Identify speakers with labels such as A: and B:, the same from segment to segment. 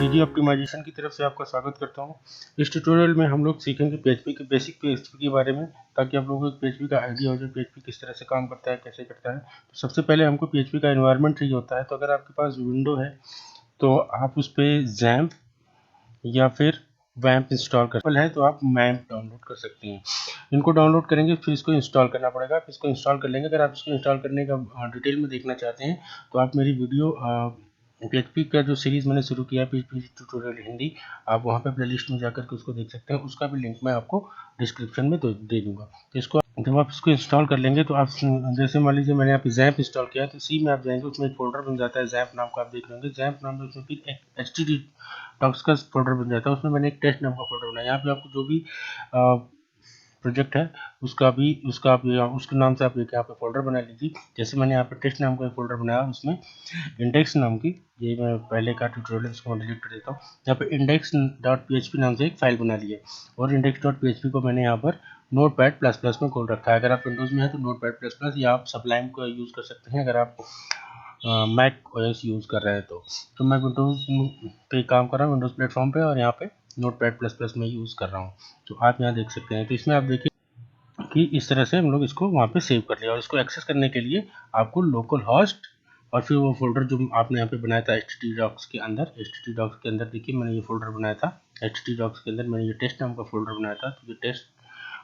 A: PG optimisation की तरफ से आपका स्वागत करता हूं। इस ट्यूटोरियल में हम लोग सीखेंगे पीएचपी के बेसिक पीएचपी के बारे में, ताकि आप लोगों को पीएचपी का आइडिया हो जाए पीएचपी किस तरह से काम करता है, कैसे करता है। तो सबसे पहले हमको पीएचपी का एनवायरनमेंट चाहिए होता है। तो अगर आपके पास विंडो है तो आप उस पर जैम्प या फिर वैम्प इंस्टॉल कर है, तो आप मैम्प डाउनलोड कर सकते हैं। इनको डाउनलोड करेंगे, फिर इसको इंस्टॉल करना पड़ेगा। आप इसको इंस्टॉल कर लेंगे। अगर आप इसको इंस्टॉल करने का डिटेल में देखना चाहते हैं तो आप मेरी वीडियो पीएचपी का जो सीरीज़ मैंने शुरू किया पीएचपी ट्यूटोरियल हिंदी, आप वहाँ पे प्लेलिस्ट में जाकर के उसको देख सकते हैं। उसका भी लिंक मैं आपको डिस्क्रिप्शन में दे दूँगा। तो इसको जब आप इसको इंस्टॉल कर लेंगे तो आप जैसे मान लीजिए मैंने यहाँ पे जैम्प इंस्टॉल किया, तो सी में आप जाएंगे, उसमें एक फोल्डर बन जाता है जैम्प नाम का, आप देख लेंगे जैम्प नाम में। उसमें फिर एक HTTP डॉक्स का फोल्डर बन जाता है, उसमें मैंने एक टेस्ट नाम का फोल्डर बनाया। यहाँ पे आपको जो भी प्रोजेक्ट है उसका आप उसके नाम से आप एक यहाँ पे फोल्डर बना लीजिए। जैसे मैंने यहाँ पे टेस्ट नाम का एक फोल्डर बनाया, उसमें इंडेक्स नाम की, ये मैं पहले का ट्यूटोरियल इसको मैं डिलीट कर देता हूँ। यहाँ पे index.php नाम से एक फाइल बना ली है, और index.php को मैंने यहाँ पर Notepad++ में खोल रखा है। अगर आप विंडोज़ में है तो Notepad++, या आप सबलाइम का यूज़ कर सकते हैं अगर आप मैक ओएस यूज़ कर रहे हैं। तो मैं विंडोज़ पे काम कर रहा हूँ, विंडोज़ प्लेटफॉर्म पे, और यहाँ पे Notepad++ में यूज़ कर रहा हूँ। तो आप यहाँ देख सकते हैं। तो इसमें आप देखिए कि इस तरह से हम लोग इसको वहाँ पे सेव कर लिया, और इसको एक्सेस करने के लिए आपको लोकल होस्ट और फिर वो फोल्डर जो आपने यहाँ पे बनाया था htdocs के अंदर, देखिए मैंने ये फोल्डर बनाया था htdocs के अंदर, मैंने ये टेस्ट नाम का फोल्डर बनाया था। तो ये टेस्ट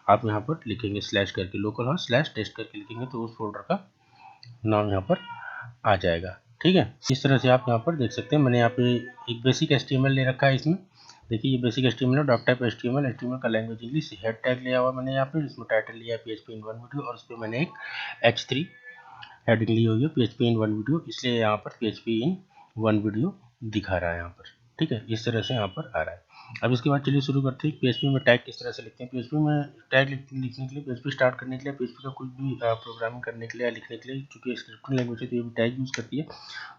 A: आप यहाँ पर लिखेंगे स्लैश करके, लोकल होस्ट /टेस्ट करके लिखेंगे, तो उस फोल्डर का नाम यहाँ पर आ जाएगा। ठीक है, इस तरह से आप यहाँ पर देख सकते हैं। मैंने यहाँ पे एक बेसिक HTML ले रखा है। इसमें देखिए ये बेसिक HTML है, डॉक टाइप HTML का लैंग्वेज इंग्लिश, हेड टैग लिया हुआ मैंने यहाँ पे, इसमें टाइटल लिया है PHP in 1 वीडियो, और उस पर मैंने एक H3 हेडिंग ली हुई है PHP in 1 वीडियो, इसलिए यहाँ पर PHP in 1 वीडियो दिखा रहा है यहाँ पर। ठीक है, इस तरह से यहाँ पर आ रहा है। अब इसके बाद चलिए शुरू करते हैं PHP में टैग किस तरह से लिखते हैं। PHP में टैग लिखने के लिए, PHP स्टार्ट करने के लिए, PHP का कुछ भी प्रोग्रामिंग करने के लिए या लिखने के लिए, चूँकि स्क्रिप्टिंग लैंग्वेज है तो ये भी टैग यूज़ करती है।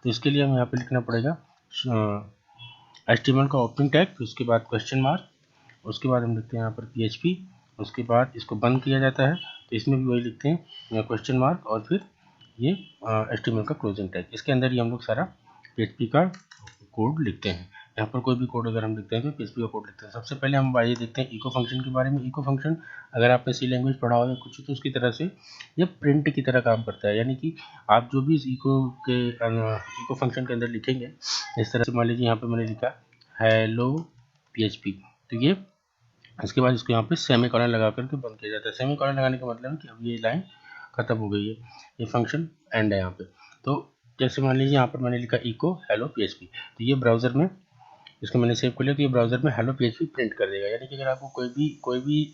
A: तो इसके लिए हमें यहाँ पर लिखना पड़ेगा HTML का ओपनिंग टैग, फिर उसके बाद क्वेश्चन मार्क, उसके बाद हम लिखते हैं यहाँ पर PHP, उसके बाद इसको बंद किया जाता है, तो इसमें भी वही लिखते हैं क्वेश्चन मार्क, और फिर ये HTML का क्लोजिंग टैग। इसके अंदर ही हम लोग सारा PHP का कोड लिखते हैं। यहाँ पर कोई भी कोड अगर हम लिखते हैं तो PHP का कोड लिखते हैं। सबसे पहले हम आइए देखते हैं इको फंक्शन के बारे में। इको फंक्शन अगर आपने सी लैंग्वेज पढ़ा हो या कुछ, तो उसकी तरह से ये प्रिंट की तरह काम करता है। यानी कि आप जो भी इस इको फंक्शन के अंदर लिखेंगे, इस तरह से मान लीजिए यहाँ पे मैंने लिखा हेलो PHP, तो ये इसके बाद इसको यहाँ पे सेमीकोलन लगा करके बंद किया जाता है। सेमीकोलन लगाने का मतलब है कि अब ये लाइन खत्म हो गई है, ये फंक्शन एंड है यहाँ पे। तो जैसे मान लीजिए यहाँ पर मैंने लिखा इको हेलो PHP, तो ये ब्राउज़र में इसको मैंने सेव कर लिया, तो ये ब्राउज़र में हेलो PHP प्रिंट कर देगा। यानी कि अगर आपको कोई भी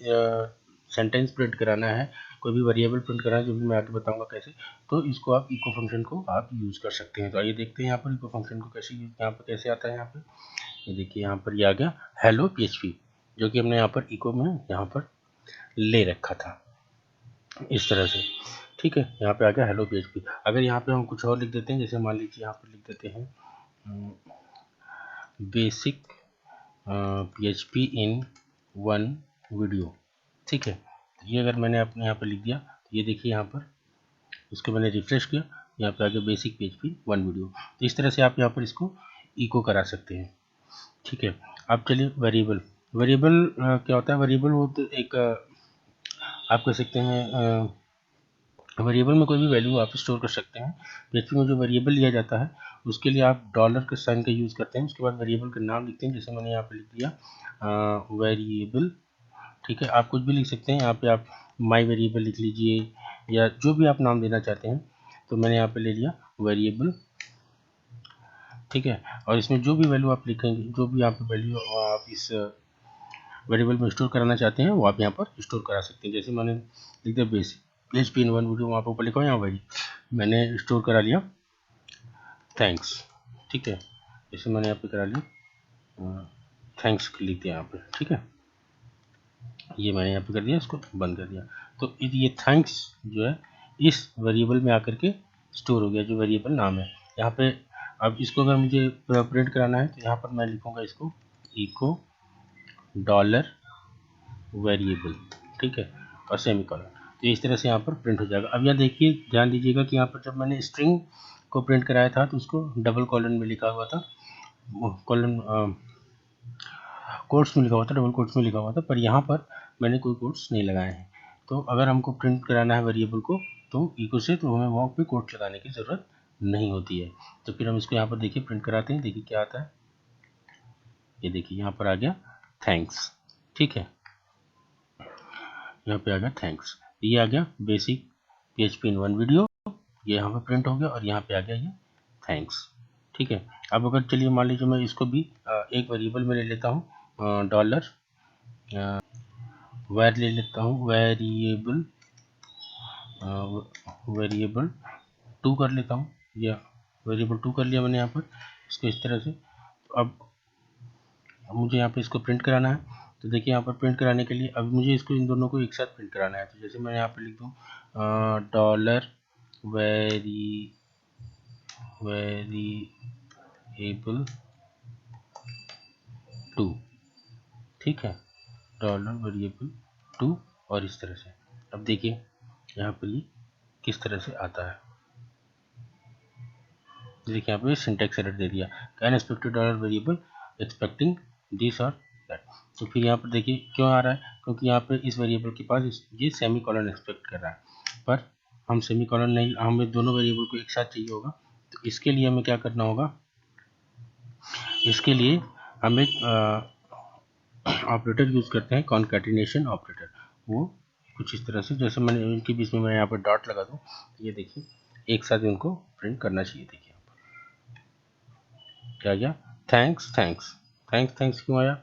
A: सेंटेंस प्रिंट कराना है, कोई भी वेरिएबल प्रिंट कराना है, जो भी मैं आगे बताऊंगा कैसे, तो इसको आप इको फंक्शन को आप यूज़ कर सकते हैं। तो आइए देखते हैं यहाँ पर इको फंक्शन को कैसे यहाँ पर कैसे आता है। यहाँ पर ये देखिए, यहाँ पर ये आ गया हेलो PHP, जो कि हमने यहाँ पर इको में यहाँ पर ले रखा था इस तरह से। ठीक है, यहाँ पे आ गया हेलो PHP। अगर यहाँ पे हम कुछ और लिख देते हैं, जैसे मान लीजिए यहाँ पर लिख देते हैं बेसिक PHP in 1 वीडियो। ठीक है, ये अगर मैंने अपने यहाँ पर लिख दिया, तो ये देखिए यहाँ पर इसको मैंने रिफ्रेश किया, यहाँ पे आ गया बेसिक PHP 1 वीडियो। तो इस तरह से आप यहाँ पर इसको इको करा सकते हैं। ठीक है, अब चलिए वेरिएबल क्या होता है। वेरिएबल वो तो एक आप कह सकते हैं वेरिएबल में कोई भी वैल्यू आप स्टोर कर सकते हैं। PHP में जो वेरिएबल लिया जाता है उसके लिए आप डॉलर के साइन का यूज़ करते हैं। उसके बाद वेरिएबल का नाम लिखते हैं, जैसे मैंने यहाँ पे लिख दिया वेरिएबल। ठीक है, आप कुछ भी लिख सकते हैं। यहाँ पे आप माई वेरिएबल लिख लीजिए, या जो भी आप नाम देना चाहते हैं। तो मैंने यहाँ पे ले लिया वेरिएबल। ठीक है, और इसमें जो भी वैल्यू आप लिखेंगे, जो भी आप वैल्यू आप इस वेरिएबल में स्टोर कराना चाहते हैं, वो आप यहाँ पर स्टोर करा सकते हैं। जैसे मैंने लिख दिया बेसिक PHP in 1 वीडियो, वहाँ पर ऊपर लिखा यहाँ वही मैंने स्टोर करा लिया थैंक्स। ठीक है, जैसे मैंने यहाँ पे करा लिया थैंक्स लिख दिया यहाँ पे। ठीक है, ये मैंने यहाँ पे कर दिया, इसको बंद कर दिया। तो ये थैंक्स जो है इस वेरिएबल में आकर के स्टोर हो गया, जो वेरिएबल नाम है यहाँ पे। अब इसको अगर मुझे प्रिंट कराना है, तो यहाँ पर मैं लिखूँगा इसको इको डॉलर वेरिएबल। ठीक है, और सेमीकोलन। तो इस तरह से यहाँ पर प्रिंट हो जाएगा। अब यहाँ देखिए, ध्यान दीजिएगा कि यहाँ पर जब मैंने स्ट्रिंग को प्रिंट कराया था तो उसको डबल कॉलन में लिखा हुआ था, कॉलन कोट्स में लिखा हुआ था, डबल कोट्स में लिखा हुआ था, पर यहाँ पर मैंने कोई कोट्स नहीं लगाए हैं। तो अगर हमको प्रिंट कराना है वेरिएबल को तो इको से, तो हमें वहाँ पे कोट्स लगाने की ज़रूरत नहीं होती है। तो फिर हम इसको यहाँ पर देखिए प्रिंट कराते हैं, देखिए क्या आता है। ये देखिए यहाँ पर आ गया थैंक्स, ठीक है, यहाँ पे आ गया थैंक्स। ये आ गया basic PHP in one video, ये यहाँ पे प्रिंट हो गया और यहाँ पे आ गया ये थैंक्स, ठीक है। अब अगर चलिए मान लीजिए मैं इसको भी एक वेरिएबल में ले लेता हूँ, डॉलर वैर ले लेता हूँ, वेरिएबल 2 कर लेता हूँ, या वेरिएबल 2 कर लिया मैंने यहाँ पर इसको इस तरह से। अब मुझे यहाँ पे इसको प्रिंट कराना है, तो देखिए यहाँ पर प्रिंट कराने के लिए अब मुझे इसको इन दोनों को एक साथ प्रिंट कराना है। तो जैसे मैं यहाँ पे लिख दूँ डॉलर वेरिएबल 2, ठीक है, डॉलर वेरिएबल 2 और इस तरह से। अब देखिए यहाँ पर ये किस तरह से आता है, देखिए यहाँ पे सिंटैक्स एरर दे दिया, can expected dollar variable expecting this और दैट। तो फिर यहाँ पर देखिए क्यों आ रहा है, क्योंकि यहाँ पे इस वेरिएबल के पास ये सेमी कॉलन एक्सपेक्ट कर रहा है, पर हम सेमी कॉलन नहीं, हमें दोनों वेरिएबल को एक साथ चाहिए होगा। तो इसके लिए हमें क्या करना होगा, इसके लिए हम एक ऑपरेटर यूज़ करते हैं, कॉन्कैटिनेशन ऑपरेटर। वो कुछ इस तरह से, जैसे मैंने इनके बीच में मैं यहाँ पर डॉट लगा दूँ, ये देखिए एक साथ इनको प्रिंट करना चाहिए। देखिए क्या गया, थैंक्स थैंक्स थैंक्स थैंक्स क्यों आया,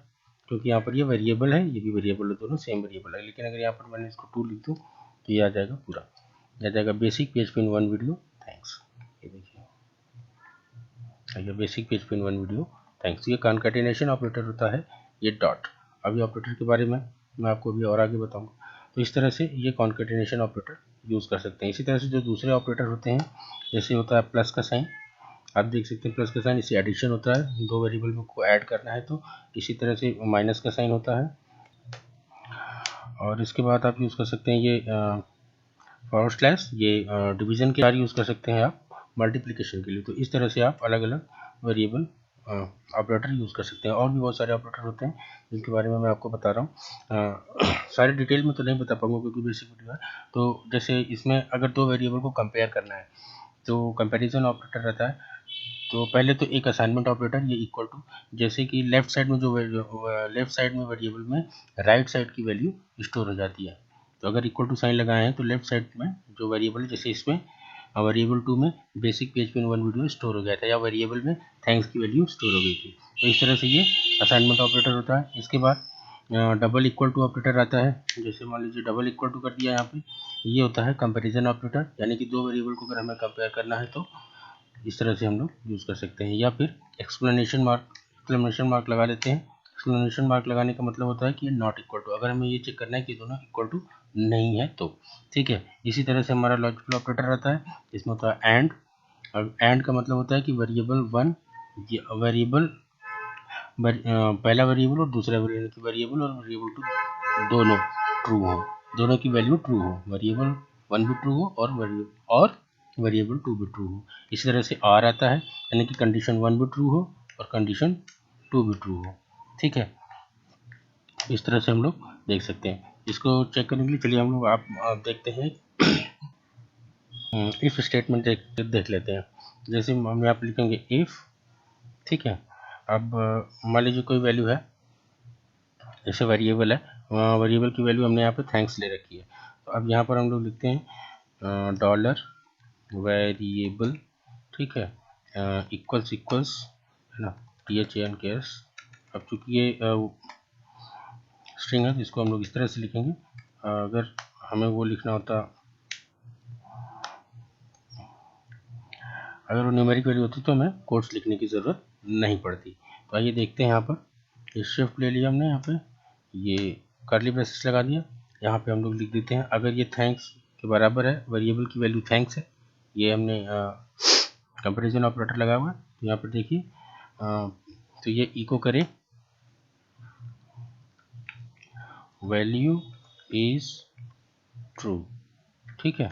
A: क्योंकि यहाँ पर ये वेरिएबल है, ये भी वेरिएबल है, दोनों सेम वेरिएबल है। लेकिन अगर यहाँ पर मैंने इसको 2 लिख दूँ तो ये आ जाएगा पूरा, आ जाएगा basic PHP in one video thanks. ये देखिए आ गया basic PHP in one video thanks. ये कॉन्कैटिनेशन ऑपरेटर होता है, ये डॉट। अभी ऑपरेटर के बारे में मैं आपको अभी और आगे बताऊँगा। तो इस तरह से ये कॉन्कैटिनेशन ऑपरेटर यूज़ कर सकते हैं। इसी तरह से जो दूसरे ऑपरेटर होते हैं, जैसे होता है प्लस का साइन, आप देख सकते हैं प्लस का साइन, इससे एडिशन होता है, दो वेरिएबल में को ऐड करना है। तो इसी तरह से माइनस का साइन होता है, और इसके बाद आप यूज़ कर सकते हैं ये फॉरवर्ड स्लैश, ये डिवीज़न के बारे यूज़ कर सकते हैं आप मल्टीप्लिकेशन के लिए। तो इस तरह से आप अलग अलग वेरिएबल ऑपरेटर यूज़ कर सकते हैं। और भी बहुत सारे ऑपरेटर होते हैं जिनके बारे में मैं आपको बता रहा हूँ, सारे डिटेल में तो नहीं बता पाऊँगा क्योंकि बेसिक वीडियो है। तो जैसे इसमें अगर दो वेरिएबल को कंपेयर करना है तो कंपैरिजन ऑपरेटर रहता है। तो पहले तो एक असाइनमेंट ऑपरेटर, ये इक्वल टू, जैसे कि लेफ्ट साइड में जो लेफ्ट साइड में वेरिएबल में राइट साइड की वैल्यू स्टोर हो जाती है। तो अगर इक्वल टू साइन लगाए हैं तो लेफ्ट साइड में जो वेरिएबल है, जैसे इसमें वेरिएबल 2 में basic PHP in one video store हो गया था, या वेरिएबल में थैंक्स की वैल्यू स्टोर हो गई थी। तो इस तरह से ये असाइनमेंट ऑपरेटर होता है। इसके बाद डबल इक्वल टू ऑपरेटर आता है। जैसे मान लीजिए डबल इक्वल टू कर दिया यहाँ पे, ये होता है कंपैरिजन ऑपरेटर, यानी कि दो वेरिएबल को अगर हमें कंपेयर करना है तो इस तरह से हम लोग यूज़ कर सकते हैं। या फिर एक्सक्लेमेशन मार्क लगा लेते हैं। एक्सक्लेमेशन मार्क लगाने का मतलब होता है कि नॉट इक्वल टू, अगर हमें ये चेक करना है कि दोनों इक्वल टू नहीं है तो, ठीक है। इसी तरह से हमारा लॉजिकल ऑपरेटर रहता है, इसमें होता है एंड। अब एंड का मतलब होता है कि वेरिएबल 1, वेरिएबल पहला वेरिएबल और दूसरा वेरिएबल और वेरिएबल 2 दोनों ट्रू हो, दोनों की वैल्यू ट्रू हो, वेरिएबल 1 भी ट्रू हो और वेरिएबल 2 भी ट्रू हो। इसी तरह से आर आता है, यानी कि कंडीशन 1 भी ट्रू हो और कंडीशन 2 भी ट्रू हो, ठीक है। इस तरह से हम लोग देख सकते हैं। इसको चेक करने के लिए चलिए हम लोग आप देखते हैं, इफ स्टेटमेंट देख लेते हैं। जैसे हम यहाँ पर लिखेंगे इफ, ठीक है। अब मान लीजिए कोई वैल्यू है, जैसे वेरिएबल है, वेरिएबल की वैल्यू हमने यहाँ पे थैंक्स ले रखी है। तो अब यहाँ पर हम लोग लिखते हैं डॉलर वेरिएबल, ठीक है, इक्वल्स है ना, THANKS। अब चूँकि ये स्ट्रिंग है तो इसको हम लोग इस तरह से लिखेंगे। अगर हमें वो लिखना होता, अगर वो न्यूमेरिक वैल्यू होती तो हमें कोड्स लिखने की ज़रूरत नहीं पड़ती। तो आइए देखते हैं, यहाँ पर ये शिफ्ट ले लिया हमने, यहाँ पे ये कर्ली ब्रेसेस लगा दिया। यहाँ पे हम लोग लिख देते हैं, अगर ये थैंक्स के बराबर है, वेरिएबल की वैल्यू थैंक्स है, ये हमने कंपैरिजन ऑपरेटर लगा हुआ है। तो यहाँ पर देखिए तो ये इको करे वैल्यू इज ट्रू, ठीक है।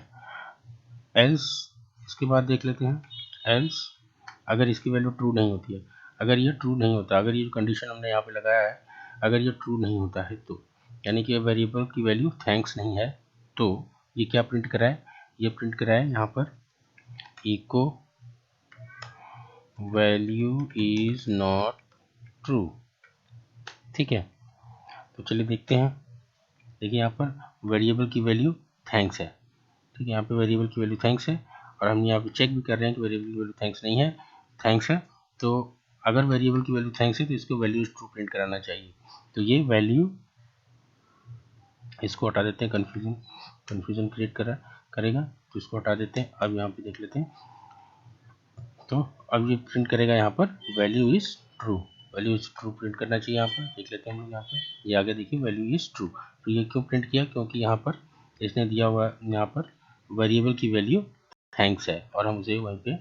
A: एल्स, इसके बाद देख लेते हैं एल्स, अगर इसकी वैल्यू ट्रू नहीं होती है, अगर ये ट्रू नहीं होता, अगर ये जो कंडीशन हमने यहाँ पे लगाया है अगर ये ट्रू नहीं होता है तो यानी कि वेरिएबल की वैल्यू थैंक्स नहीं है तो ये क्या प्रिंट कराए, ये प्रिंट कराए यहाँ पर echo value is not true. ठीक है, तो चलिए देखते हैं। देखिए यहाँ पर वेरिएबल की वैल्यू थैंक्स है। ठीक है, यहाँ पे वेरिएबल की वैल्यू थैंक्स है और हम यहाँ पे चेक भी कर रहे हैं कि वेरिएबल की वैल्यू थैंक्स नहीं है, थैंक्स है। तो अगर वेरिएबल की वैल्यू थैंक्स है तो इसको वैल्यू ट्रू प्रिंट कराना चाहिए। तो ये वैल्यू इसको हटा देते हैं, कन्फ्यूजन क्रिएट करेगा तो इसको हटा देते हैं। अब यहाँ पे देख लेते हैं, तो अब ये प्रिंट करेगा यहाँ पर value is true, value is true print करना चाहिए। यहाँ पर देख लेते हैं हम लोग, यहाँ पर ये आगे देखिए वैल्यू इज ट्रू। तो ये क्यों प्रिंट किया, क्योंकि यहाँ पर इसने दिया हुआ यहाँ पर वेरिएबल की वैल्यू थैंक्स है और हम उसे वहीं पे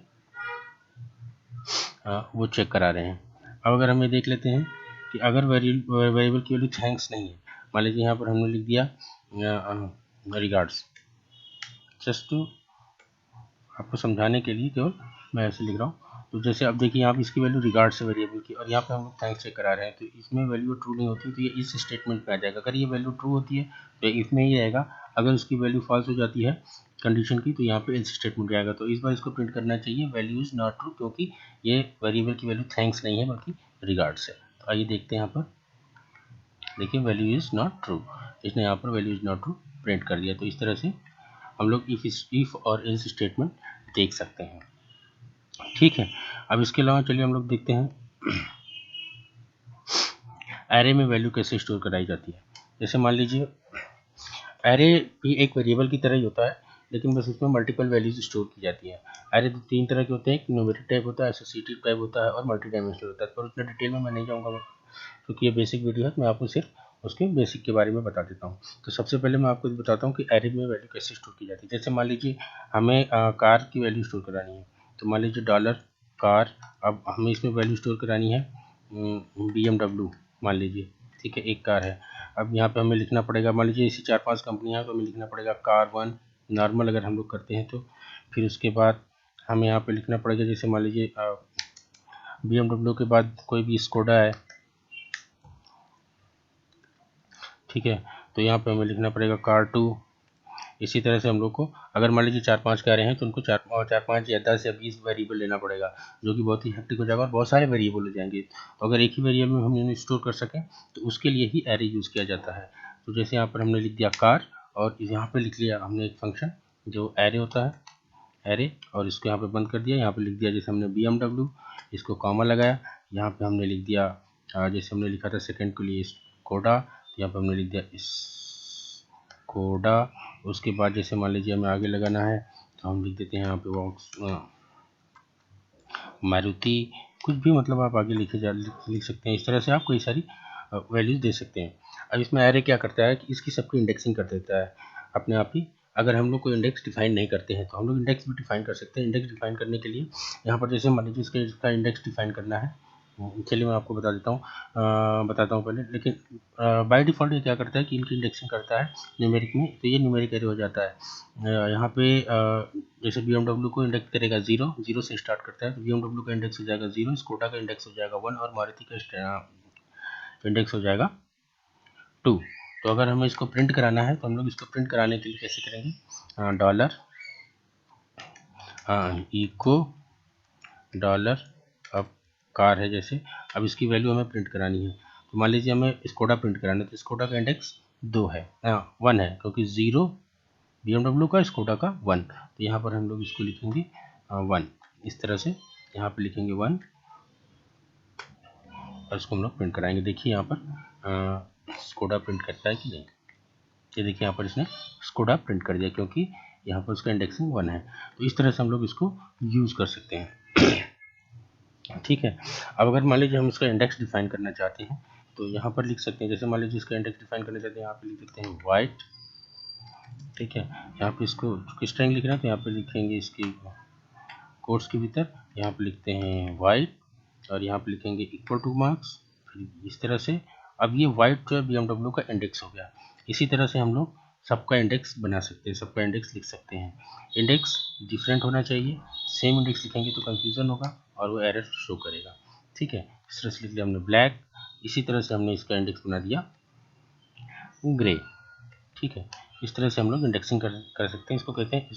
A: वो चेक करा रहे हैं। अब अगर हम ये देख लेते हैं कि अगर वेरिएबल की वैल्यू थैंक्स नहीं है, मान लीजिए यहाँ पर हमने लिख दिया रिगार्ड्स, जस्ट टू आपको समझाने के लिए केवल मैं ऐसे लिख रहा हूँ। तो जैसे अब देखिए यहाँ पे इसकी वैल्यू रिगार्ड्स है वेरिएबल की और यहाँ पे हम लोग थैंक्स चेक करा रहे हैं, तो इसमें वैल्यू ट्रू नहीं होती तो ये इस स्टेटमेंट में आ जाएगा। अगर ये वैल्यू ट्रू होती है तो इफ में ही रहेगा, अगर उसकी वैल्यू फॉल्स हो जाती है कंडीशन की तो यहाँ पे एल्स स्टेटमेंट आएगा। तो इस बार इसको प्रिंट करना चाहिए वैल्यू इज नॉट ट्रू, क्योंकि ये वेरिएबल की वैल्यू थैंक्स नहीं है बल्कि रिगार्ड्स है। तो आइए देखते हैं, यहाँ पर देखिए वैल्यू इज नॉट ट्रू, इसने यहाँ पर value is not true print कर दिया। तो इस तरह से हम लोग इफ और एल्स स्टेटमेंट देख सकते हैं। ठीक है, अब इसके अलावा चलिए हम लोग देखते हैं एरे में वैल्यू कैसे स्टोर कराई जाती है। जैसे मान लीजिए एरे भी एक वेरिएबल की तरह ही होता है, लेकिन बस उसमें मल्टीपल वैल्यूज स्टोर की जाती है। एरे तो तीन तरह के होते हैं, एक न्यूमेरिक टाइप होता है, एसोसिएटिव टाइप होता है और मल्टी डायमेंशनल होता है। पर उतना डिटेल में मैं नहीं जाऊँगा क्योंकि ये बेसिक वीडियो है, मैं आपको सिर्फ उसके बेसिक के बारे में बता देता हूँ। तो सबसे पहले मैं आपको बताता हूँ कि एरे में वैल्यू कैसे स्टोर की जाती है। जैसे मान लीजिए हमें कार की वैल्यू स्टोर करानी है, तो मान लीजिए डॉलर कार, अब हमें इसमें वैल्यू स्टोर करानी है BMW मान लीजिए। ठीक है, एक कार है। अब यहाँ पे हमें लिखना पड़ेगा, मान लीजिए इसी 4-5 कंपनियाँ हैं तो हमें लिखना पड़ेगा कार 1 नॉर्मल अगर हम लोग करते हैं तो। फिर उसके बाद हमें यहाँ पे लिखना पड़ेगा, जैसे मान लीजिए BMW के बाद कोई भी स्कोडा है। ठीक है, तो यहाँ पे हमें लिखना पड़ेगा कार 2। इसी तरह से हम लोग को अगर मान लीजिए 4-5 कारें हैं तो उनको 4-5 या 10 या 20 वेरिएबल लेना पड़ेगा, जो कि बहुत ही हेक्टिक हो जाएगा और बहुत सारे वेरिएबल हो जाएंगे। तो अगर एक ही वेरिएबल में हम इन्हें स्टोर कर सकें तो उसके लिए ही एरे यूज़ किया जाता है। तो जैसे यहाँ पर हमने लिख दिया कार और यहाँ पर लिख लिया हमने एक फंक्शन जो एरे होता है, एरे, और इसको यहाँ पे बंद कर दिया। यहाँ पे लिख दिया जैसे हमने BMW, इसको कॉमा लगाया, यहाँ पे हमने लिख दिया जैसे हमने लिखा था सेकंड के लिए स्कोडा, तो यहाँ पे हमने लिख दिया स्कोडा। उसके बाद जैसे मान लीजिए हमें आगे लगाना है तो हम लिख देते हैं यहाँ पे वॉक्स मारुति, कुछ भी मतलब आप आगे लिख सकते हैं। इस तरह से आप कई सारी वैल्यूज दे सकते हैं। अब इसमें एरे क्या करता है कि इसकी सबकी इंडेक्सिंग कर देता है अपने आप ही। अगर हम लोग कोई इंडेक्स डिफाइन नहीं करते हैं तो हम लोग इंडेक्स भी डिफाइन कर सकते हैं। इंडेक्स डिफाइन करने के लिए यहाँ पर जैसे मान लीजिए इसका इंडेक्स डिफाइन करना है, चलिए मैं आपको बताता हूँ पहले। लेकिन बाय डिफ़ॉल्ट ये क्या करता है कि इनकी इंडेक्सिंग करता है न्यूमेरिक में, तो ये न्यूमेरिक एरे हो जाता है। यहाँ पे जैसे BMW को इंडेक्स करेगा 0 से स्टार्ट करता है, तो BMW का इंडेक्स हो जाएगा 0, स्कोडा का इंडेक्स हो जाएगा 1 और मारुति का इंडेक्स हो जाएगा 2। तो अगर हमें इसको प्रिंट कराना है तो हम लोग इसको प्रिंट कराने के लिए कैसे करेंगे, डॉलर इको डॉलर, अब कार है जैसे, अब इसकी वैल्यू हमें प्रिंट करानी है। तो मान लीजिए हमें स्कोडा प्रिंट कराना है, तो स्कोडा का इंडेक्स 2 है, 1 है, क्योंकि 0 BMW का, स्कोडा का 1। तो यहाँ पर हम लोग इसको लिखेंगे 1, इस तरह से यहाँ पर लिखेंगे 1 और इसको हम लोग प्रिंट कराएंगे। देखिए यहाँ पर स्कोडा प्रिंट करता है कि नहीं, ये देखिए यहाँ पर इसने स्कोडा प्रिंट कर दिया क्योंकि यहाँ पर उसका इंडेक्सिंग 1 है। तो इस तरह से हम लोग इसको यूज़ कर सकते हैं। ठीक है, अब अगर मान लीजिए हम इसका इंडेक्स डिफाइन करना चाहते हैं तो यहाँ पर लिख सकते हैं। जैसे मान लीजिए इसका इंडेक्स डिफाइन करना चाहते हैं, यहाँ पे लिख सकते हैं वाइट। ठीक है, यहाँ पे इसको स्ट्रिंग लिख रहे हैं तो यहाँ पे लिखेंगे इसकी कोट्स के भीतर, यहाँ पे लिखते हैं वाइट और यहाँ पे लिखेंगे इक्वल टू मार्क्स। फिर इस तरह से अब ये वाइट जो है BMW का इंडेक्स हो गया। इसी तरह से हम लोग सबका इंडेक्स बना सकते हैं, सबका इंडेक्स लिख सकते हैं। इंडेक्स डिफरेंट होना चाहिए, सेम इंडेक्स लिखेंगे तो कंफ्यूजन होगा और वो एरर शो करेगा। ठीक है। इस तरह से लिख लिया हमने ब्लैक। इसी तरह से हमने इसका इंडेक्स बना दिया ग्रे, ठीक है। इस तरह से हम लोग इंडेक्सिंग कर सकते हैं। इसको कहते हैं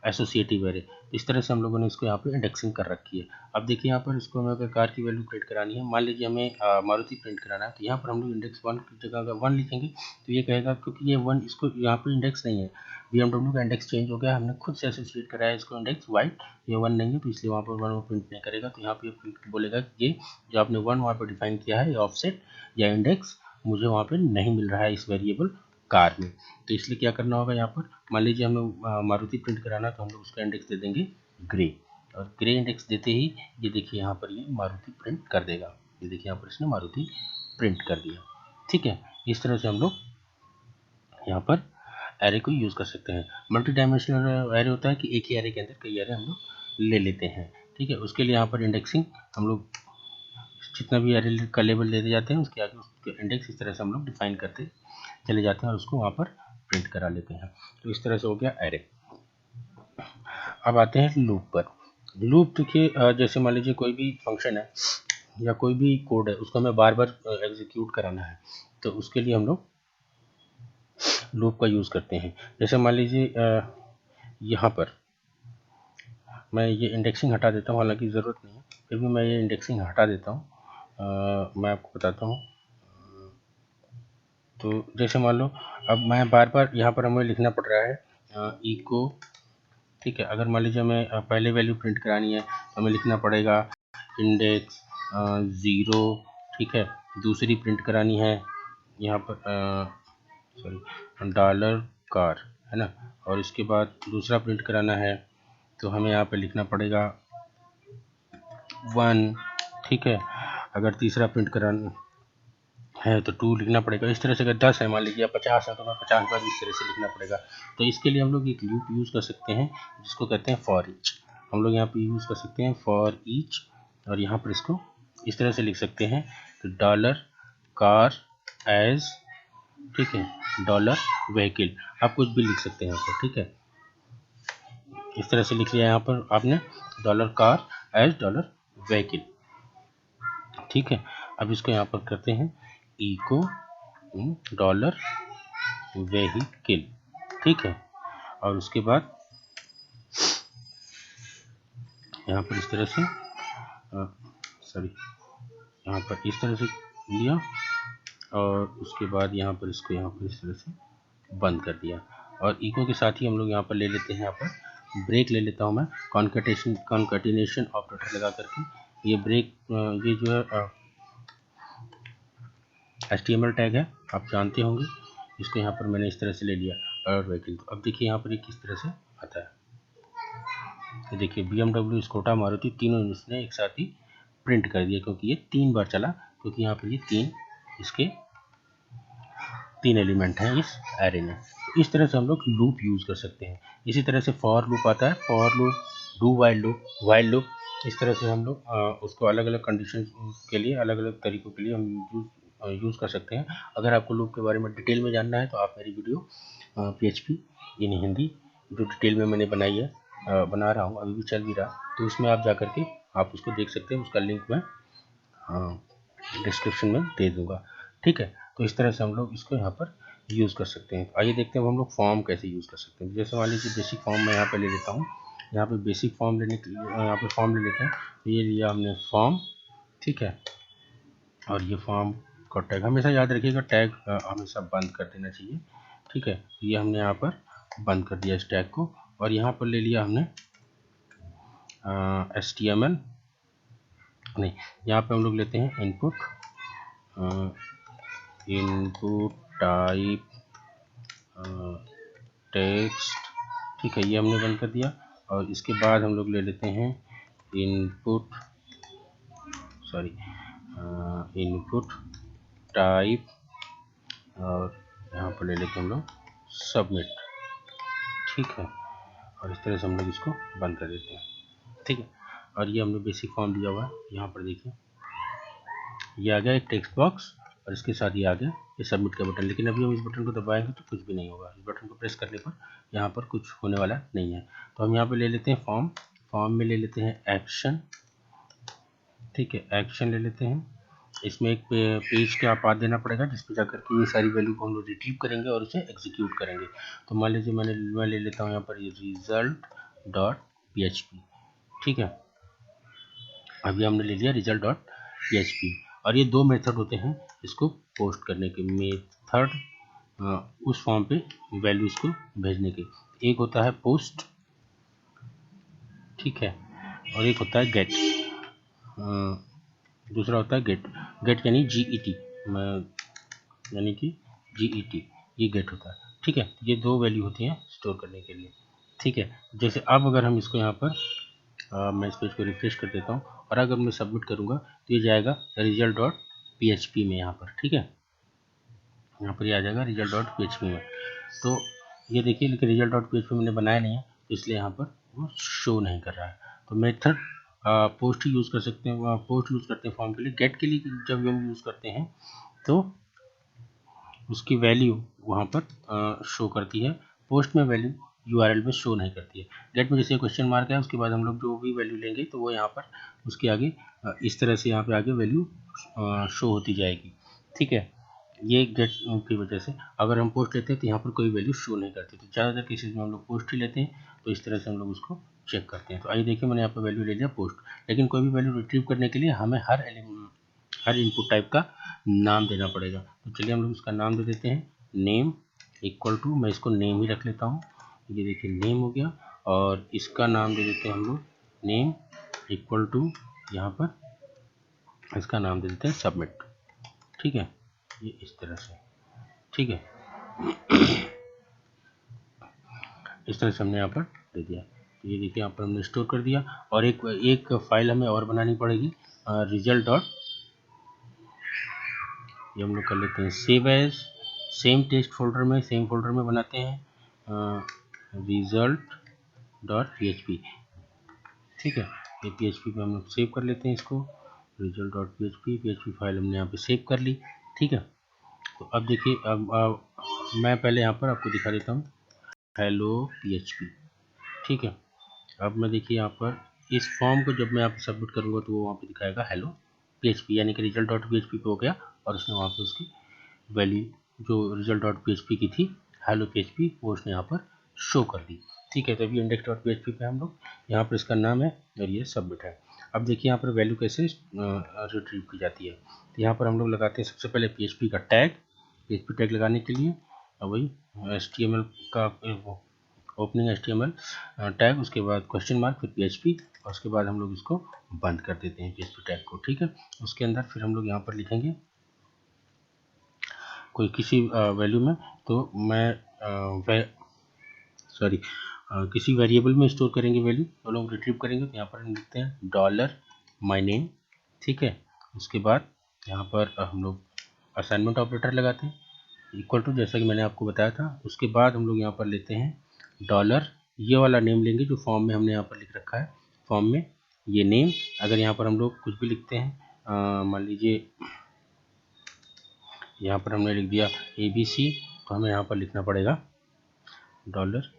A: एसोसिएटिव एरे। इस तरह से हम लोगों ने इसको यहाँ पे इंडेक्सिंग कर रखी है। अब देखिए यहाँ पर इसको हमें अगर कार की वैल्यू प्रिंट करानी है, मान लीजिए हमें मारुति प्रिंट कराना है, तो यहाँ पर हम लोग इंडेक्स 1 की जगह अगर 1 लिखेंगे तो ये कहेगा क्योंकि ये 1 इसको यहाँ पर इंडेक्स नहीं है, BMW का इंडेक्स चेंज हो गया, हमने खुद से एसोसिएट कराया इसको इंडेक्स वाइट, ये 1 नहीं है तो इसलिए वहाँ पर 1 वो प्रिंट नहीं करेगा। तो यहाँ पर प्रिंट बोलेगा कि ये जो आपने 1 वहाँ पर डिफाइन किया है, ये ऑफसेट या इंडेक्स मुझे वहाँ पर नहीं मिल रहा है इस वेरिएबल कार में। तो इसलिए क्या करना होगा, यहाँ पर मान लीजिए हमें मारुति प्रिंट कराना तो हम लोग उसका इंडेक्स दे देंगे ग्रे, और ग्रे इंडेक्स देते ही ये देखिए यहाँ पर ये मारुति प्रिंट कर देगा। ये देखिए यहाँ पर इसने मारुति प्रिंट कर दिया, ठीक है। इस तरह से हम लोग यहाँ पर एरे को यूज़ कर सकते हैं। मल्टी डायमेंशनल एरे होता है कि एक ही एरे के अंदर कई एरे हम लोग ले लेते हैं, ठीक है। उसके लिए यहाँ पर इंडेक्सिंग हम लोग जितना भी एरे का लेबल लेते जाते हैं उसके आगे उसके इंडेक्स इस तरह से हम लोग डिफाइन करते चले जाते हैं और उसको वहाँ पर प्रिंट करा लेते हैं। तो इस तरह से हो गया एरे। अब आते हैं लूप पर। लूप देखिए जैसे मान लीजिए कोई भी फंक्शन है या कोई भी कोड है, उसको हमें बार बार एग्जीक्यूट कराना है, तो उसके लिए हम लोग लूप का यूज़ करते हैं। जैसे मान लीजिए यहाँ पर मैं ये इंडेक्सिंग हटा देता हूँ, हालांकि ज़रूरत नहीं है, फिर भी मैं ये इंडेक्सिंग हटा देता हूँ। मैं आपको बताता हूँ। तो जैसे मान लो अब मैं बार बार यहाँ पर हमें लिखना पड़ रहा है इको, ठीक है। अगर मान लीजिए हमें पहले वैल्यू प्रिंट करानी है तो हमें लिखना पड़ेगा इंडेक्स 0, ठीक है। दूसरी प्रिंट करानी है यहाँ पर सॉरी डॉलर कार, है ना, और इसके बाद दूसरा प्रिंट कराना है तो हमें यहाँ पे लिखना पड़ेगा 1, ठीक है। अगर तीसरा प्रिंट कराना है तो 2 लिखना पड़ेगा। इस तरह से अगर 10 है मान लीजिए, 50 है तो हमें 50 बार इस तरह से लिखना पड़ेगा। तो इसके लिए हम लोग एक लूप यूज़ कर सकते हैं जिसको कहते हैं फॉर ईच। हम लोग यहाँ पे यूज़ कर सकते हैं फॉर ईच, और यहाँ पर इसको इस तरह से लिख सकते हैं कि डॉलर कार एज, ठीक है, डॉलर व्हीकल, आप कुछ भी लिख सकते हैं यहाँ पर, ठीक है। इस तरह से लिख लिया यहाँ पर आपने dollar car as dollar vehicle, ठीक है। अब इसको यहाँ पर करते हैं इको डॉलर व्हीकल, ठीक है। और उसके बाद यहाँ पर इस तरह से यहाँ पर इस तरह से लिया, और उसके बाद यहाँ पर इसको यहाँ पर इस तरह से बंद कर दिया। और इको के साथ ही हम लोग यहाँ पर ले लेते हैं, यहाँ पर ब्रेक ले लेता हूँ मैं, कॉन्कैटिनेशन ऑपरेटर लगा करके। ये ब्रेक ये जो है HTML टैग है, आप जानते होंगे। इसको यहाँ पर मैंने इस तरह से ले लिया और व्हीकल। तो अब देखिए यहाँ पर ये किस तरह से आता है। तो देखिए BMW, स्कोडा, मारुति तीनों इसने एक साथ ही प्रिंट कर दिया, क्योंकि ये 3 बार चला, क्योंकि यहाँ पर ये 3 इसके 3 एलिमेंट हैं इस एरे में। तो इस तरह से हम लोग लूप यूज़ कर सकते हैं। इसी तरह से फॉर लूप आता है, for loop, do while loop, while loop. इस तरह से हम लोग उसको अलग अलग कंडीशन के लिए, अलग अलग तरीक़ों के लिए हम यूज़ कर सकते हैं। अगर आपको लूप के बारे में डिटेल में जानना है तो आप मेरी वीडियो PHP इन हिंदी जो डिटेल में मैंने बनाई है, बना रहा हूँ, अभी भी चल भी रहा, तो उसमें आप जा करके आप उसको देख सकते हैं। उसका लिंक मैं डिस्क्रिप्शन में दे दूँगा, ठीक है। तो इस तरह से हम लोग इसको यहाँ पर यूज़ कर सकते हैं। आइए देखते हैं हम लोग फॉर्म कैसे यूज़ कर सकते हैं। जैसे मान लीजिए बेसिक फॉर्म मैं यहाँ पे ले लेता हूँ। यहाँ पे बेसिक फॉर्म लेने के लिए यहाँ पे फॉर्म ले लेते हैं। तो ये लिया हमने फॉर्म, ठीक है। और ये फॉर्म का टैग हमेशा याद रखिएगा, टैग हमेशा बंद कर देना चाहिए, ठीक है। ये हमने यहाँ पर बंद कर दिया इस टैग को, और यहाँ पर ले लिया हमने HTML, नहीं, यहाँ पे हम लोग लेते हैं इनपुट टाइप टेक्स्ट, ठीक है। ये हमने बंद कर दिया। और इसके बाद हम लोग ले लेते हैं इनपुट टाइप, और यहाँ पर ले लेते हैं हम लोग सबमिट, ठीक है। और इस तरह से हम लोग इसको बंद कर देते हैं, ठीक है। और ये हमने बेसिक फॉर्म दिया हुआ है। यहाँ पर देखिए ये आ गया एक टेक्स्ट बॉक्स, और इसके साथ ये आ गया ये सबमिट का बटन। लेकिन अभी हम इस बटन को दबाएंगे तो कुछ भी नहीं होगा। इस बटन को प्रेस करने पर यहाँ पर कुछ होने वाला नहीं है। तो हम यहाँ पे ले लेते हैं फॉर्म में ले लेते हैं एक्शन, ठीक है, एक्शन ले लेते हैं। इसमें एक पेज का पाथ देना पड़ेगा जिस पे जाकर के ये सारी वैल्यू को हम लोग रिट्रीव करेंगे और उसे एग्जीक्यूट करेंगे। तो मान लीजिए मैं ले लेता हूँ यहाँ पर रिजल्ट डॉट PHP। ठीक है, अभी हमने ले लिया रिजल्ट डॉट PHP और ये दो मेथड होते हैं इसको पोस्ट करने के। मेथड उस फॉर्म पे वैल्यूज़ को भेजने के, एक होता है पोस्ट, ठीक है, और एक होता है गेट, दूसरा होता है गेट। गेट यानी GET, यानी कि GET, ये गेट होता है। ठीक है, ये दो वैल्यू होती हैं स्टोर करने के लिए। ठीक है, जैसे अब अगर हम इसको यहाँ पर मैं इस पेज को रिफ्रेश कर देता हूँ और अगर मैं सबमिट करूँगा तो ये जाएगा रिजल्ट डॉट PHP में यहाँ पर। ठीक है, यहाँ पर ये आ जाएगा रिजल्ट डॉट PHP में। तो ये देखिए, लेकिन रिजल्ट डॉट PHP मैंने बनाया नहीं है तो इसलिए यहाँ पर वो शो नहीं कर रहा है। तो मेथड पोस्ट ही यूज़ कर सकते हैं, पोस्ट यूज़ करते हैं फॉर्म के लिए। गेट के लिए जब हम यूज़ करते हैं तो उसकी वैल्यू वहाँ पर शो करती है, पोस्ट में वैल्यू URL में शो नहीं करती है। गेट में जैसे क्वेश्चन मार्क है उसके बाद हम लोग जो भी वैल्यू लेंगे तो वो यहाँ पर उसके आगे इस तरह से यहाँ पे आगे वैल्यू शो होती जाएगी। ठीक है, ये गेट की वजह से अगर हम पोस्ट लेते हैं तो यहाँ पर कोई वैल्यू शो नहीं करती। तो ज़्यादातर केसेज में हम लोग पोस्ट ही लेते हैं, तो इस तरह से हम लोग उसको चेक करते हैं। तो आइए देखिए, मैंने यहाँ पर वैल्यू ले लिया पोस्ट, लेकिन कोई भी वैल्यू रिट्रीव करने के लिए हमें हर इनपुट टाइप का नाम देना पड़ेगा। तो चलिए हम लोग इसका नाम दे देते हैं, नेम इक्वल टू, मैं इसको नेम ही रख लेता हूँ, ये देखिए नेम हो गया। और इसका नाम दे देते हैं हम लोग नेम इक्वल टू, यहाँ पर इसका नाम दे देते हैं सबमिट। ठीक है, ये इस तरह से। ठीक है, इस तरह से हमने यहाँ पर दे दिया। तो ये देखिए यहाँ पर हमने स्टोर कर दिया। और एक फाइल हमें और बनानी पड़ेगी, रिजल्ट डॉट, ये हम लोग कर लेते हैं save as, same text folder में, सेम फोल्डर में बनाते हैं रिजल्ट डॉट PHP। ठीक है, ये PHP पे हम लोग सेव कर लेते हैं इसको, रिजल्ट डॉट PHP फाइल हमने यहाँ पे सेव कर ली। ठीक है, तो अब देखिए, अब मैं पहले यहाँ पर आपको दिखा देता हूँ हेलो PHP। ठीक है, अब मैं देखिए यहाँ पर इस फॉर्म को जब मैं आप सबमिट करूँगा तो वो वहाँ पे दिखाएगा हेलो PHP, यानी कि रिजल्ट डॉट PHP पे हो गया और उसने वहाँ पे उसकी वैल्यू जो रिजल्ट डॉट PHP की थी हेलो PHP वो उसने यहाँ पर शो कर दी। ठीक है, तभी इंडेक्स डॉट PHP पे हम लोग यहाँ पर इसका नाम है और ये सबमिट है। अब देखिए यहाँ पर वैल्यू कैसे रिट्रीव की जाती है। तो यहाँ पर हम लोग लगाते हैं सबसे पहले PHP का टैग, PHP टैग लगाने के लिए वही HTML का ओपनिंग HTML टैग, उसके बाद क्वेश्चन मार्क, फिर PHP, और उसके बाद हम लोग इसको बंद कर देते हैं PHP टैग को। ठीक है, उसके अंदर फिर हम लोग यहाँ पर लिखेंगे कोई किसी वैल्यू में, तो मैं सॉरी किसी वेरिएबल में स्टोर करेंगे वैल्यू, तो लोग रिट्रीव करेंगे। तो यहाँ पर हम लिखते हैं डॉलर माई नेम। ठीक है, उसके बाद यहाँ पर हम लोग असाइनमेंट ऑपरेटर लगाते हैं इक्वल टू, जैसा कि मैंने आपको बताया था। उसके बाद हम लोग यहाँ पर लेते हैं डॉलर, ये वाला नेम लेंगे जो फॉर्म में हमने यहाँ पर लिख रखा है, फॉर्म में ये नेम। अगर यहाँ पर हम लोग कुछ भी लिखते हैं, मान लीजिए यहाँ पर हमने लिख दिया ABC, तो हमें यहाँ पर लिखना पड़ेगा डॉलर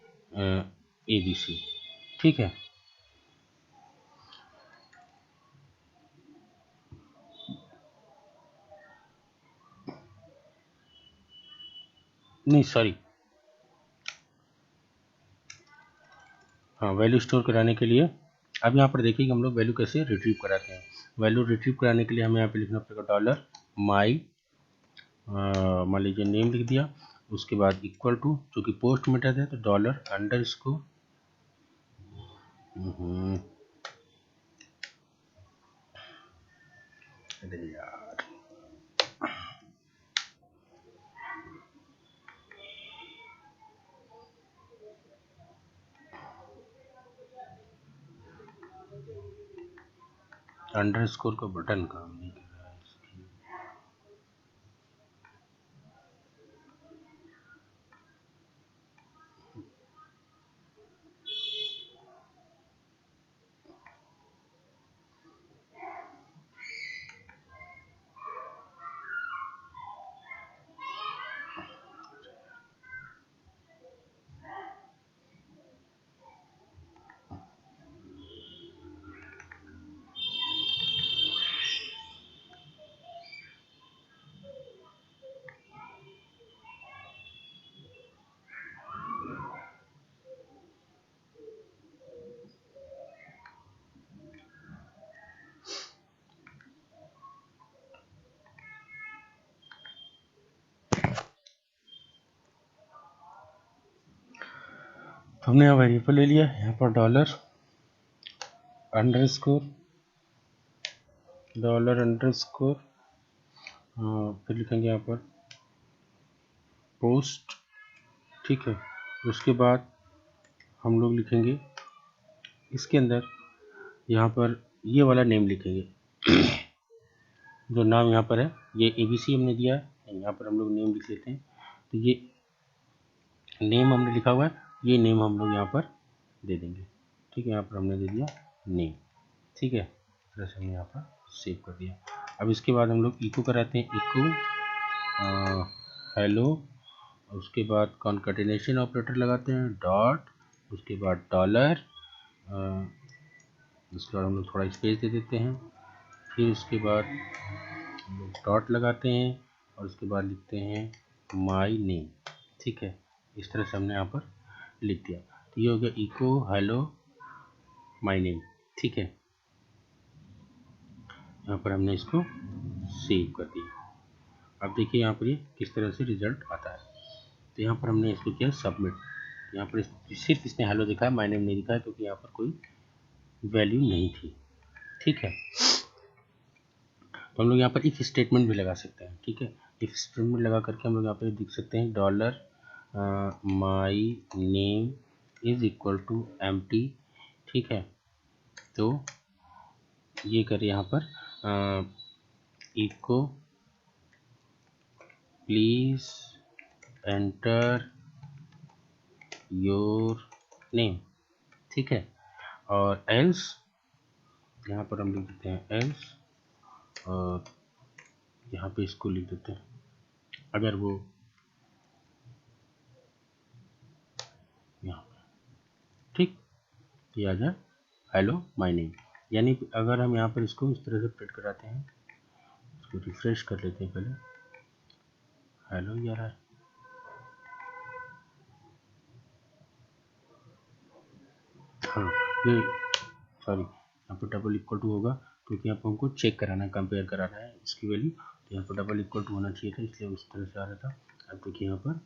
A: ABC। ठीक है, नहीं सॉरी, हाँ, वैल्यू स्टोर कराने के लिए अब यहाँ पर देखिए कि हम लोग वैल्यू कैसे रिट्रीव कराते हैं। वैल्यू रिट्रीव कराने के लिए हमें यहाँ पे लिखना पड़ेगा डॉलर माई, मान लीजिए नेम लिख दिया, उसके बाद इक्वल टू, जो कि पोस्ट मेथड है, तो डॉलर अंडर इसको अंडर स्कोर का बटन काम नहीं कर रहा है इसकी। हमने यहाँ वेरिएबल ले लिया, यहाँ पर डॉलर अंडरस्कोर फिर लिखेंगे यहाँ पर पोस्ट, ठीक है। उसके बाद हम लोग लिखेंगे इसके अंदर यहाँ पर ये वाला नेम लिखेंगे जो नाम यहाँ पर है, ये ABC हमने दिया है, यहाँ पर हम लोग नेम लिख लेते हैं। तो ये नेम हमने लिखा हुआ है, ये नेम हम लोग यहाँ पर दे देंगे, ठीक है। यहाँ पर हमने दे दिया नेम, ठीक है। इस तरह से हमने यहाँ पर सेव कर दिया। अब इसके बाद हम लोग इको कराते हैं, इको हेलो, उसके बाद कॉन्कैटिनेशन ऑपरेटर लगाते हैं, डॉट, उसके बाद डॉलर, उसके बाद हम लोग थोड़ा स्पेस दे देते हैं, फिर उसके बाद हम लोग डॉट लगाते हैं और उसके बाद लिखते हैं माई नेम, ठीक है। इस तरह से हमने यहाँ पर लिख दिया। तो ये हो गया इको हेलो माई नेम, ठीक है। यहाँ पर हमने इसको सेव कर दिया। अब देखिए यहाँ पर ये किस तरह से रिजल्ट आता है। तो यहाँ पर हमने इसको किया सबमिट। यहाँ पर सिर्फ इसने हेलो दिखा है, माई नेम नहीं दिखा है, क्योंकि यहाँ पर कोई वैल्यू नहीं थी, ठीक है। तो हम लोग यहाँ पर इफ स्टेटमेंट भी लगा सकते हैं, ठीक है। इफ स्टेटमेंट लगा करके हम लोग यहाँ पर देख सकते हैं dollar my name is equal to empty, ठीक है। तो ये करें यहाँ पर echo please enter your name, ठीक है। और एल्स यहाँ पर हम लिख देते हैं एल्स, और यहाँ पे इसको लिख देते हैं अगर वो यहाँ पे, ठीक, ये आ जाए हेलो माय नेम। यानी अगर हम यहाँ पर इसको इस तरह से प्रिंट कराते हैं, इसको रिफ्रेश कर लेते हैं पहले, हेलो ये आ रहा है, हाँ ये सॉरी यहाँ पर डबल इक्वल टू होगा, क्योंकि यहाँ पर हमको चेक कराना है, कंपेयर कराना है इसकी वैल्यू। तो यहाँ पर डबल इक्वल टू होना चाहिए था, इसलिए उस तरह से आ रहा था। अब देखिए यहाँ पर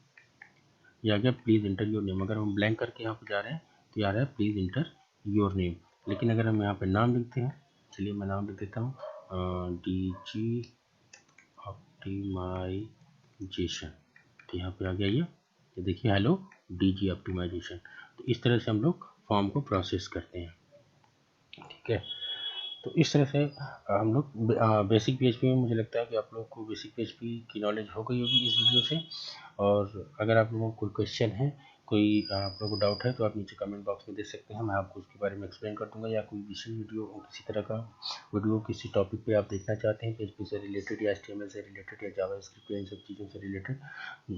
A: ये आ गया प्लीज़ इंटर योर नेम। अगर हम ब्लैंक करके यहाँ पर जा रहे हैं तो ये आ रहा है प्लीज़ इंटर योर नेम। लेकिन अगर हम यहाँ पे नाम लिखते हैं, चलिए मैं नाम लिख देता हूँ DG ऑप्टिमाइजेशन, तो यहाँ पे आ गया ये देखिए हेलो DG ऑप्टिमाइजेशन। तो इस तरह से हम लोग फॉर्म को प्रोसेस करते हैं, ठीक है। तो इस तरह से हम लोग बेसिक PHP में, मुझे लगता है कि आप लोग को बेसिक PHP की नॉलेज हो गई होगी इस वीडियो से। और अगर आप लोगों को कोई क्वेश्चन है, कोई आप लोगों को डाउट है, तो आप नीचे कमेंट बॉक्स में दे सकते हैं, मैं आपको उसके बारे में एक्सप्लेन कर दूंगा। या कोई विशेष वीडियो, किसी तरह का वीडियो, किसी टॉपिक पे आप देखना चाहते हैं PHP से रिलेटेड या HTML से रिलेटेड या जावास्क्रिप्ट या इन सब चीज़ों से रिलेटेड,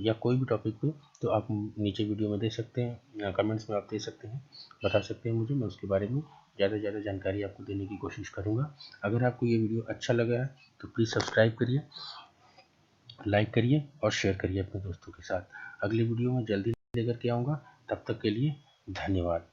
A: या कोई भी टॉपिक पे, तो आप नीचे वीडियो में दे सकते हैं, या कमेंट्स में आप दे सकते हैं, बता सकते हैं मुझे, मैं उसके बारे में ज़्यादा से ज़्यादा जानकारी आपको देने की कोशिश करूँगा। अगर आपको ये वीडियो अच्छा लगा है तो प्लीज़ सब्सक्राइब करिए, लाइक करिए और शेयर करिए अपने दोस्तों के साथ। अगली वीडियो में जल्दी लेकर के आऊँगा, तब तक के लिए धन्यवाद।